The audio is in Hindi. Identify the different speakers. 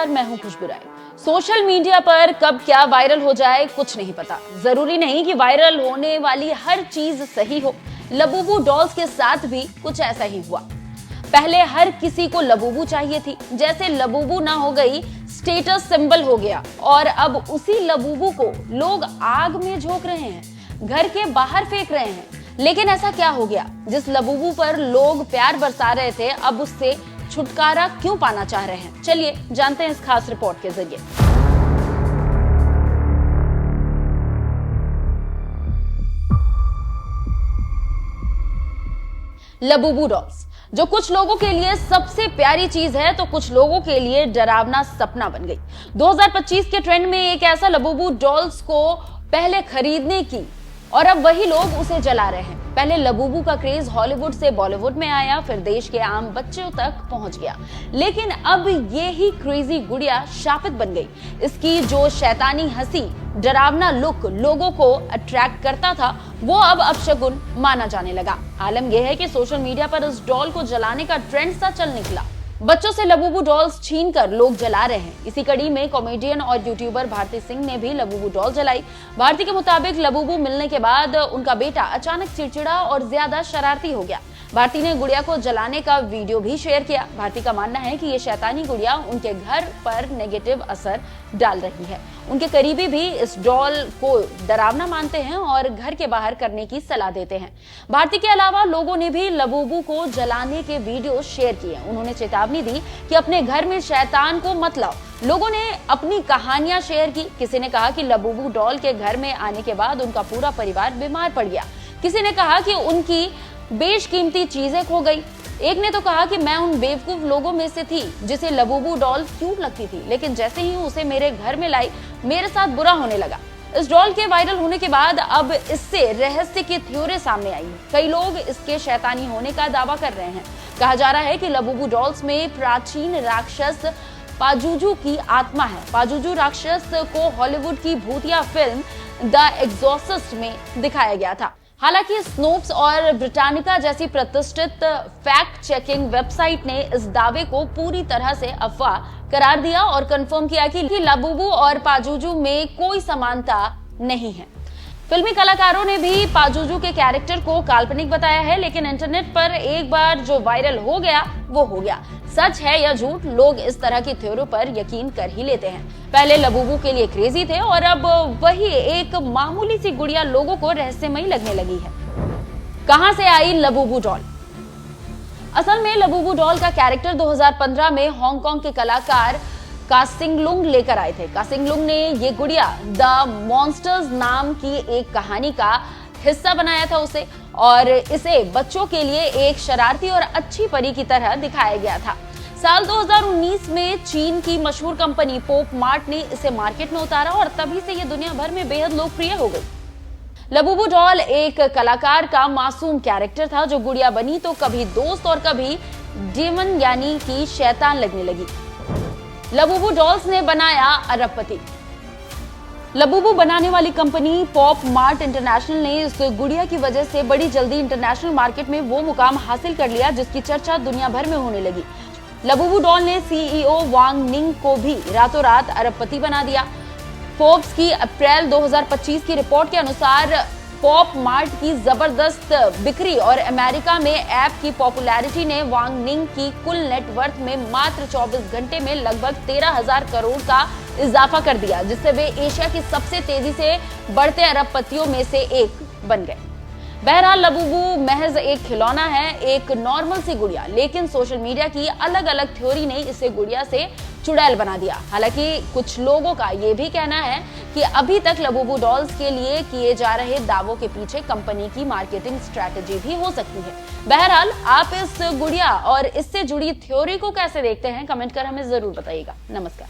Speaker 1: नमस्कार, मैं हूं खुशबू राय। सोशल मीडिया पर कब क्या वायरल हो जाए कुछ नहीं पता। जरूरी नहीं कि वायरल होने वाली हर चीज सही हो। लबूबू डॉल्स के साथ भी कुछ ऐसा ही हुआ। पहले हर किसी को लबूबू चाहिए थी, जैसे लबूबू ना हो गई स्टेटस सिंबल हो गया, और अब उसी लबूबू को लोग आग में झोंक रहे हैं, घर के बाहर फेंक रहे हैं। लेकिन ऐसा क्या हो गया? जिस लबूबू पर लोग प्यार बरसा रहे थे, अब उससे छुटकारा क्यों पाना चाह रहे हैं? चलिए जानते हैं इस खास रिपोर्ट के जरिए। लबूबू डॉल्स, जो कुछ लोगों के लिए सबसे प्यारी चीज है, तो कुछ लोगों के लिए डरावना सपना बन गई। 2025 के ट्रेंड में एक ऐसा लबूबू डॉल्स को पहले खरीदने की, और अब वही लोग उसे जला रहे हैं। पहले लबूबू का क्रेज हॉलीवुड से बॉलीवुड में आया, फिर देश के आम बच्चों तक पहुंच गया। लेकिन अब ये ही क्रेजी गुड़िया शापित बन गई। इसकी जो शैतानी हंसी, डरावना लुक लोगों को अट्रैक्ट करता था, वो अब अपशगुन माना जाने लगा। आलम यह है कि सोशल मीडिया पर इस डॉल को जलाने का ट्रेंड सा चल निकला। बच्चों से लबूबू डॉल्स छीनकर लोग जला रहे हैं। इसी कड़ी में कॉमेडियन और यूट्यूबर भारती सिंह ने भी लबूबू डॉल जलाई। भारती के मुताबिक लबूबू मिलने के बाद उनका बेटा अचानक चिड़चिड़ा और ज्यादा शरारती हो गया। भारती ने गुड़िया को जलाने का वीडियो भी शेयर किया। भारती का मानना है कि ये शैतानी गुड़िया उनके घर पर नेगेटिव असर डाल रही है। उनके करीबी भी इस डॉल को डरावना मानते हैं और घर के बाहर करने की सलाह देते हैं। भारती के अलावा लोगों ने भी लबूबू को जलाने के वीडियो शेयर किए। उन्होंने चेतावनी दी कि अपने घर में शैतान को मत लाओ। लोगों ने अपनी कहानियां शेयर की। किसी ने कहा कि लबूबू डॉल के घर में आने के बाद उनका पूरा परिवार बीमार पड़ गया। किसी ने कहा कि उनकी बेशकीमती चीजें खो गई। एक ने तो कहा कि मैं उन बेवकूफ लोगों में से थी जिसे लबूबू डॉल क्यूट लगती थी, लेकिन जैसे ही उसे मेरे घर में लाई, मेरे साथ बुरा होने लगा। इस डॉल के वायरल होने के बाद अब इससे रहस्य की थ्योरी सामने आई है। कई लोग इसके शैतानी होने का दावा कर रहे हैं। कहा जा रहा है कि लबूबू डॉल्स में प्राचीन राक्षस पाजुजू की आत्मा है। पाजुजू राक्षस को हॉलीवुड की भूतिया फिल्म द एग्जॉर्सिस्ट में दिखाया गया था। हालांकि स्नोप्स और ब्रिटानिका जैसी प्रतिष्ठित फैक्ट चेकिंग वेबसाइट ने इस दावे को पूरी तरह से अफवाह करार दिया और कंफर्म किया कि लबूबू और पाजुजू में कोई समानता नहीं है। फिल्मी कलाकारों ने भी पाजुजू के कैरेक्टर को काल्पनिक बताया है, लेकिन इंटरनेट पर एक बार जो वायरल हो गया वो हो गया। सच है या झूठ, लोग इस तरह की थ्योरी पर यकीन कर ही लेते हैं। पहले लबूबू के लिए क्रेजी थे और अब वही एक मामूली सी गुड़िया लोगों को रहस्यमयी लगने लगी है। कहां से आई लबूबू डॉल? असल में लबूबू डॉल का कैरेक्टर 2015 में हांगकांग के कलाकार कासिंगलुंग लेकर आए थे। कासिंगलुंग ने ये गुड़िया द मॉन्स्टर्स नाम की एक कहानी का हिस्सा बनाया था उसे, और इसे बच्चों के लिए एक शरारती और अच्छी परी की तरह दिखाया गया था। साल 2019 में चीन की मशहूर कंपनी पॉप मार्ट ने इसे मार्केट में उतारा और तभी से ये दुनिया भर में बेहद लोकप्रिय हो गई। लबूबू डॉल एक कलाकार का मासूम कैरेक्टर था जो गुड़िया बनी तो कभी दोस्त और कभी डेमन यानी कि शैतान लगने लगी। लबूबू डॉल्स ने बनाया अरबपति। लबूबू बनाने वाली कंपनी पॉप मार्ट इंटरनेशनल ने इस गुड़िया की वजह से बड़ी जल्दी इंटरनेशनल मार्केट में वो मुकाम हासिल कर लिया जिसकी चर्चा दुनिया भर में होने लगी। लबूबू डॉल ने सीईओ वांग निंग को भी रातों रात अरबपति बना दिया। फोर्ब्स की अप्रैल 2025 की रिपोर्ट के अनुसार पॉप मार्ट की जबरदस्त बिक्री और अमेरिका में ऐप की पॉपुलैरिटी ने वांग निंग की कुल नेटवर्थ में मात्र 24 घंटे में लगभग 13,000 करोड़ का इजाफा कर दिया, जिससे वे एशिया की सबसे तेजी से बढ़ते अरबपतियों में से एक बन गए। बहरहाल लबूबू महज एक खिलौना है, एक नॉर्मल सी गुड़िया, लेकिन सोशल मीडिया की अलग अलग थ्योरी ने इसे गुड़िया से चुड़ैल बना दिया। हालांकि कुछ लोगों का यह भी कहना है कि अभी तक लबूबू डॉल्स के लिए किए जा रहे दावों के पीछे कंपनी की मार्केटिंग स्ट्रेटेजी भी हो सकती है। बहरहाल आप इस गुड़िया और इससे जुड़ी थ्योरी को कैसे देखते हैं, कमेंट कर हमें जरूर बताइएगा। नमस्कार।